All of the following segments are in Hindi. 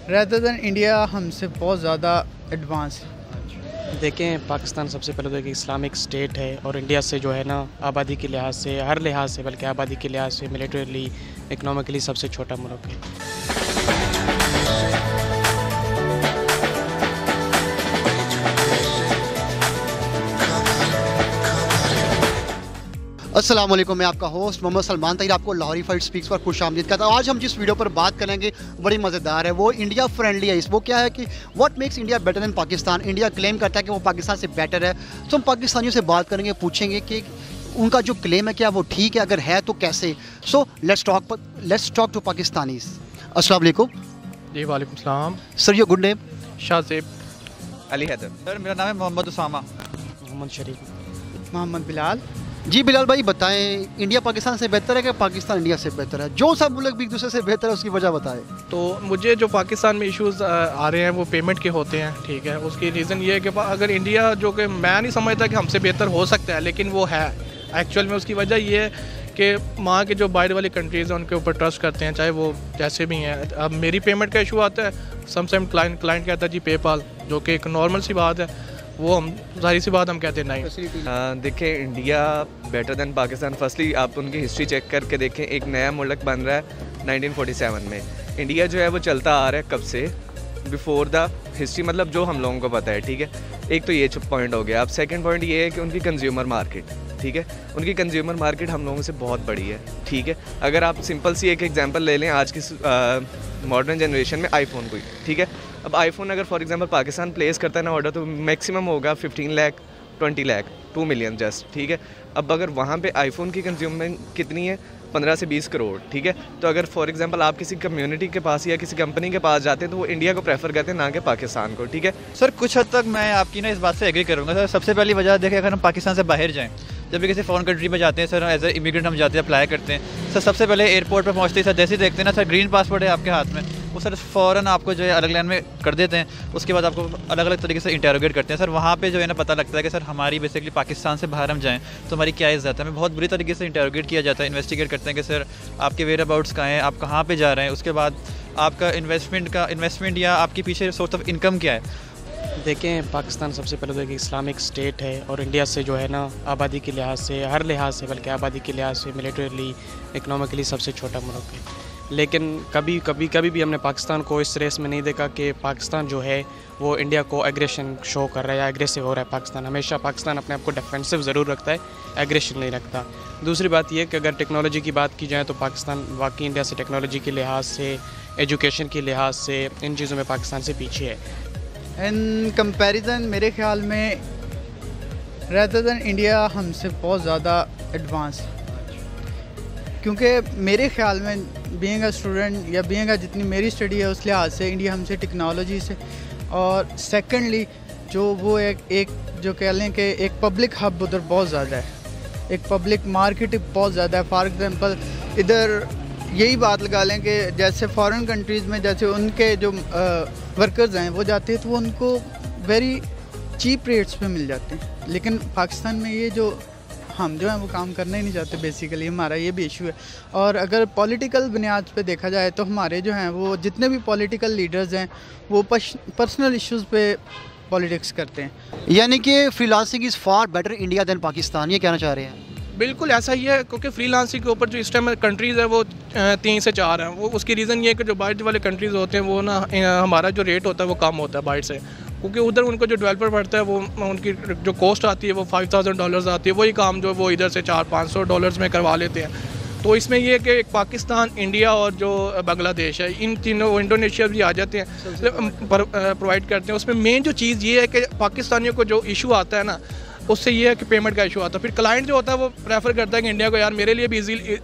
रेदर देन इंडिया हमसे बहुत ज़्यादा एडवांस है। देखें, पाकिस्तान सबसे पहले तो एक इस्लामिक स्टेट है और इंडिया से जो है ना आबादी के लिहाज से, हर लिहाज से, बल्कि आबादी के लिहाज से, मिलिटरीली, इकनॉमिकली सबसे छोटा मुल्क है। अस्सलाम वालेकुम, मैं आपका होस्ट मोहम्मद सलमान तहीर आपको लाहौरी फाइट स्पीक्स पर खुशामदीद कहता हूँ। आज हम जिस वीडियो पर बात करेंगे बड़ी मज़ेदार है, वो इंडिया फ्रेंडली है। वो क्या है कि what makes India better than Pakistan. India claim करता है कि वो पाकिस्तान से बेटर है, तो हम पाकिस्तानियों से बात करेंगे, पूछेंगे कि उनका जो क्लेम है क्या वो ठीक है, अगर है तो कैसे। So let's talk to Pakistanis. अस्सलाम वालेकुम। जी वालेकुम सलाम। Sir your good name? Shahzeb Ali Haider. Sir मेरा नाम है मोहम्मद उसामा। मोहम्मद शरीफ। मोहम्मद बिलाल। जी बिलाल भाई बताएं, इंडिया पाकिस्तान से बेहतर है कि पाकिस्तान इंडिया से बेहतर है? जो सब मुल्क भी एक दूसरे से बेहतर है उसकी वजह बताएं। तो मुझे जो पाकिस्तान में इश्यूज आ रहे हैं वो पेमेंट के होते हैं, ठीक है। उसकी रीज़न ये है कि अगर इंडिया, जो कि मैं नहीं समझता कि हमसे बेहतर हो सकता है, लेकिन वो है एक्चुअल में। उसकी वजह ये है कि वहाँ के जो बाहर वाली कंट्रीज़ हैं उनके ऊपर ट्रस्ट करते हैं, चाहे वो जैसे भी हैं। अब मेरी पेमेंट का इशू आता है, समटाइम क्लाइंट कहता है जी पेपाल, जो कि एक नॉर्मल सी बात है, वो हम जाहिर सी बात हम कहते हैं नहीं। देखें, India better than Pakistan. Firstly आप उनकी हिस्ट्री चेक करके देखें, एक नया मुल्क बन रहा है 1947 में। इंडिया जो है वो चलता आ रहा है कब से, बिफोर द हिस्ट्री, मतलब जो हम लोगों को पता है, ठीक है। एक तो ये पॉइंट हो गया। अब सेकंड पॉइंट ये है कि उनकी कंज्यूमर मार्केट, ठीक है, उनकी कंज्यूमर मार्केट हम लोगों से बहुत बड़ी है, ठीक है। अगर आप सिंपल सी एक एग्जांपल ले लें आज की मॉडर्न जनरेशन में आईफोन कोई, ठीक है। अब आईफोन अगर फॉर एग्जांपल पाकिस्तान प्लेस करता है ना ऑर्डर, तो मैक्सिमम होगा 15 लाख, 20 लाख, 2 मिलियन जस्ट, ठीक है। अब अगर वहाँ पे आईफोन की कंज्यूमर कितनी है, 15 से 20 करोड़, ठीक है। तो अगर फॉर एग्जांपल आप किसी कम्युनिटी के पास या किसी कंपनी के पास जाते हैं तो वो इंडिया को प्रेफर करते हैं, ना कि पाकिस्तान को, ठीक है। सर कुछ हद तक मैं आपकी ना इस बात से एग्री करूँगा। सर सबसे पहली वजह देखें, अगर हम पाकिस्तान से बाहर जाएँ, जब भी किसी फॉरेन कंट्री में जाते हैं सर, एज ए इमिग्रेंट हम जाते हैं, अप्लाई करते हैं सर, सबसे पहले एयरपोर्ट पर पहुँचते ही सर जैसे ही देखते हैं ना सर ग्रीन पासपोर्ट है आपके हाथ में, वो सर फ़ौरन आपको जो है अलग लाइन में कर देते हैं। उसके बाद आपको अलग अलग तरीके से इंटेरोगेट करते हैं सर। वहाँ पे जो है ना पता लगता है कि सर हमारी बेसिकली पाकिस्तान से बाहर हम जाएँ तो हमारी क्या इज़्ज़त है। हमें बहुत बुरी तरीके से इंटेरोगेट किया जाता है, इन्वेस्टिगेट करते हैं कि सर आपके वेयर अबाउट्स कहाँ हैं, आप कहाँ पर जा रहे हैं, उसके बाद आपका इन्वेस्टमेंट या आपके पीछे सोर्स ऑफ इनकम क्या है। देखें, पाकिस्तान सबसे पहले तो एक इस्लामिक स्टेट है और इंडिया से जो है ना आबादी के लिहाज से, हर लिहाज से, बल्कि आबादी के लिहाज से, मिलिटरीली, इकनॉमिकली सबसे छोटा मुल्क है। लेकिन कभी भी हमने पाकिस्तान को इस रेस में नहीं देखा कि पाकिस्तान जो है वो इंडिया को एग्रेशन शो कर रहा है या एग्रेसिव हो रहा है। पाकिस्तान हमेशा अपने आप को डिफेंसिव ज़रूर रखता है, एग्रेशन नहीं रखता। दूसरी बात यह कि अगर टेक्नोलॉजी की बात की जाए तो पाकिस्तान वाकई इंडिया से टेक्नोलॉजी के लिहाज से, एजुकेशन के लिहाज से, इन चीज़ों में पाकिस्तान से पीछे है। इन कंपैरिजन मेरे ख्याल में रेदर देन इंडिया हमसे बहुत ज़्यादा एडवांस है, क्योंकि मेरे ख्याल में बीइंग अ स्टूडेंट या बीइंग अ जितनी मेरी स्टडी है उस लिहाज से इंडिया हमसे टेक्नोलॉजी से, और सेकेंडली जो वो एक जो कह लें कि एक पब्लिक हब उधर बहुत ज़्यादा है, एक पब्लिक मार्केट बहुत ज़्यादा है। फॉर एग्ज़ाम्पल इधर यही बात लगा लें कि जैसे फॉरेन कंट्रीज़ में जैसे उनके जो वर्कर्स हैं वो जाते हैं तो वो उनको वेरी चीप रेट्स पे मिल जाते हैं, लेकिन पाकिस्तान में ये जो हम जो हैं वो काम करना ही नहीं चाहते। बेसिकली हमारा ये भी इशू है। और अगर पॉलिटिकल बुनियाद पे देखा जाए तो हमारे जो हैं वो जितने भी पॉलिटिकल लीडर्स हैं वो पर्सनल इश्यूज़ पे पॉलिटिक्स करते हैं। यानी कि freelancing is far better India than Pakistan, ये कहना चाह रहे हैं? बिल्कुल ऐसा ही है, क्योंकि फ्रीलांसिंग के ऊपर जो इस टाइम कंट्रीज़ है वो 3 से 4 हैं। वो उसकी रीज़न ये है कि जो बाहर वाले कंट्रीज़ होते हैं वो ना हमारा जो रेट होता है वो कम होता है बाहर से, क्योंकि उधर उनको जो डेवलपर पड़ता है वो उनकी जो कॉस्ट आती है वो $5,000 आती है, वही काम जो वो इधर से $400-500 में करवा लेते हैं। तो इसमें यह है कि पाकिस्तान, इंडिया और जो बांग्लादेश है, इन तीनों, इंडोनेशिया भी आ जाते हैं, प्रोवाइड करते हैं। उसमें मेन जो चीज़ ये है कि पाकिस्तानियों को जो इशू आता है ना, उससे ये है कि पेमेंट का इशू आता है। फिर क्लाइंट जो होता है वो प्रेफर करता है कि इंडिया को यार मेरे लिए भी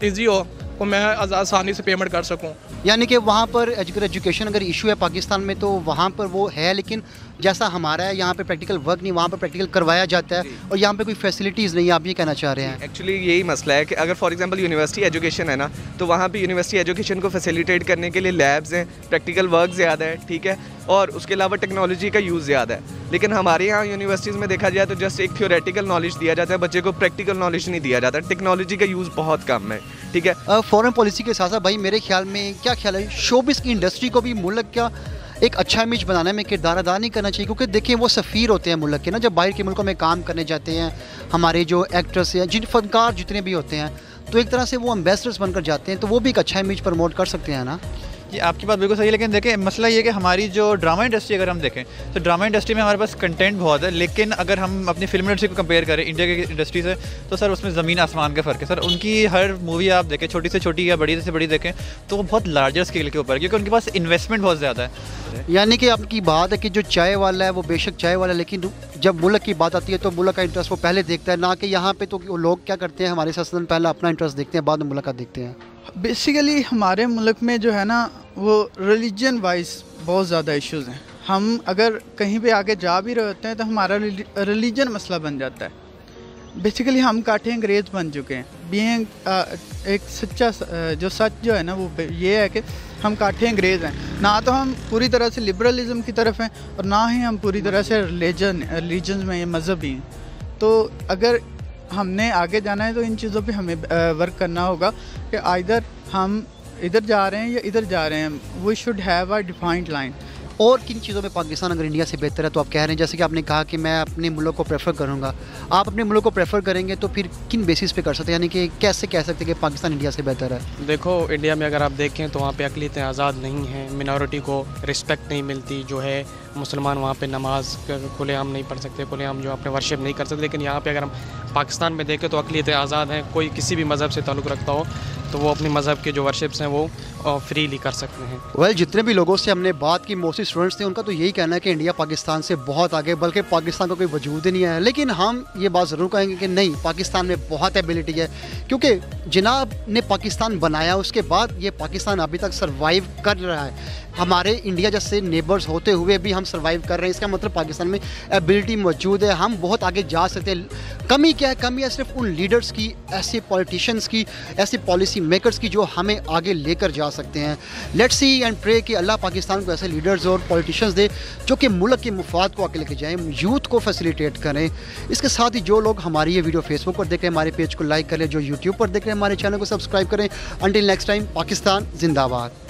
ईजी हो, तो मैं आसानी से पेमेंट कर सकूं। यानी कि वहाँ पर एजुकेशन अगर इशू है पाकिस्तान में तो वहाँ पर वो है, लेकिन जैसा हमारा है यहाँ पे प्रैक्टिकल वर्क नहीं, वहाँ पर प्रैक्टिकल करवाया जाता है और यहाँ पे कोई फैसिलिटीज़ नहीं है। आप ये कहना चाह रहे हैं? एक्चुअली यही मसला है कि अगर फॉर एग्जांपल यूनिवर्सिटी एजुकेशन है ना, तो वहाँ पे यूनिवर्सिटी एजुकेशन को फैसिलिटेट करने के लिए लैब्स हैं, प्रैक्टिकल वर्क ज़्यादा है, ठीक है, और उसके अलावा टेक्नोलॉजी का यूज़ ज़्यादा है। लेकिन हमारे यहाँ यूनिवर्सिटीज़ में देखा जाए तो जस्ट एक थ्योरेटिकल नॉलेज दिया जाता है, बच्चे को प्रैक्टिकल नॉलेज नहीं दिया जाता, टेक्नोलॉजी का यूज़ बहुत कम है, ठीक है। फॉरेन पॉलिसी के साथ साथ भाई मेरे ख्याल में क्या ख्याल है, शोबिस की इंडस्ट्री को भी मुल्क का एक अच्छा इमेज बनाने में किरदार अदा नहीं करना चाहिए? क्योंकि देखिए वो सफ़ीर होते हैं मुल्क के ना, जब बाहर के मुल्कों में काम करने जाते हैं, हमारे जो एक्टर्स हैं, जिन फनकार जितने भी होते हैं, तो एक तरह से वो एम्बेसडर्स बनकर जाते हैं, तो वो भी एक अच्छा इमेज प्रमोट कर सकते हैं ना। ये आपकी बात बिल्कुल सही है, लेकिन देखें मसला ये है कि हमारी जो ड्रामा इंडस्ट्री अगर हम देखें तो ड्रामा इंडस्ट्री में हमारे पास कंटेंट बहुत है, लेकिन अगर हम अपनी फिल्म इंडस्ट्री को कंपेयर करें इंडिया की इंडस्ट्री से, तो सर उसमें ज़मीन आसमान का फ़र्क है। सर उनकी हर मूवी आप देखें, छोटी से छोटी या बड़ी से बड़ी देखें, तो वो बहुत लार्जर स्केल के ऊपर है, क्योंकि उनके पास इन्वेस्टमेंट बहुत ज़्यादा है। यानी कि आपकी बात है कि जो चाय वाला है वो बेशक चाय वाला है, लेकिन जब मुल्क की बात आती है तो मुल्क का इंटरेस्ट वो पहले देखता है, ना कि यहाँ पे तो लोग क्या करते हैं, हमारे सियासतदान पहले अपना इंटरेस्ट देखते हैं, बाद में मुल्क का देखते हैं। बेसिकली हमारे मुल्क में जो है ना वो रिलीजन वाइज बहुत ज़्यादा इश्यूज़ हैं। हम अगर कहीं पे आगे जा भी रहे होते हैं तो हमारा रिलीजन मसला बन जाता है। बेसिकली हम काठे अंग्रेज़ बन चुके हैं। बीइंग एक सच्चा जो सच जो है ना वो ये है कि हम काठे अंग्रेज़ हैं। ना तो हम पूरी तरह से लिबरलिज़म की तरफ हैं और ना ही हम पूरी तरह से रिलीजन में ये मज़हबी हैं। तो अगर हमने आगे जाना है तो इन चीज़ों पे हमें वर्क करना होगा कि आइदर हम इधर जा रहे हैं या इधर जा रहे हैं। We should have a defined line. और किन चीज़ों में पाकिस्तान अगर इंडिया से बेहतर है तो आप कह रहे हैं, जैसे कि आपने कहा कि मैं अपने मुल्क को प्रेफर करूँगा, आप अपने मुल्क को प्रेफर करेंगे तो फिर किन बेसिस पे कर सकते हैं, यानी कि कैसे कह सकते हैं कि पाकिस्तान इंडिया से बेहतर है? देखो इंडिया में अगर आप देखें तो वहाँ पे अक़लियतें आज़ाद नहीं हैं, मिनॉरिटी को रिस्पेक्ट नहीं मिलती, जो है मुसलमान वहाँ पे नमाज खुलेआम नहीं पढ़ सकते, खुलेआम जो अपने वर्शिप नहीं कर सकते। लेकिन यहाँ पे अगर हम पाकिस्तान में देखें तो अक़लियतें आज़ाद हैं, कोई किसी भी मज़हब से ताल्लुक़ रखता हो तो वो अपने मज़हब के जो वर्शिप्स हैं वो फ्रीली कर सकते हैं। वेल, जितने भी लोगों से हमने बात की, मोस्टली स्टूडेंट्स थे, उनका तो यही कहना है कि इंडिया पाकिस्तान से बहुत आगे, बल्कि पाकिस्तान का कोई वजूद ही नहीं है। लेकिन हम ये बात ज़रूर कहेंगे कि नहीं, पाकिस्तान में बहुत एबिलिटी है, क्योंकि जिनाब ने पाकिस्तान बनाया उसके बाद ये पाकिस्तान अभी तक सर्वाइव कर रहा है। हमारे इंडिया जैसे नेबर्स होते हुए भी हम सर्वाइव कर रहे हैं, इसका मतलब पाकिस्तान में एबिलिटी मौजूद है, हम बहुत आगे जा सकते हैं। कमी क्या है? कमी है सिर्फ उन लीडर्स की, ऐसे पॉलिटिशियंस की, ऐसे पॉलिसी मेकर्स की जो हमें आगे लेकर जा सकते हैं। लेट्स सी एंड प्रे कि अल्लाह पाकिस्तान को ऐसे लीडर्स और पॉलिटिशियंस दे जो कि मुल्क के मुफाद को आगे लेके जाएँ, यूथ को फैसिलिटेट करें। इसके साथ ही जो लोग हमारी ये वीडियो फेसबुक पर देख रहे हैं, हमारे पेज को लाइक करें, जो यूट्यूब पर देख रहे हैं हमारे चैनल को सब्सक्राइब करें। अंटिल नेक्स्ट टाइम, पाकिस्तान जिंदाबाद।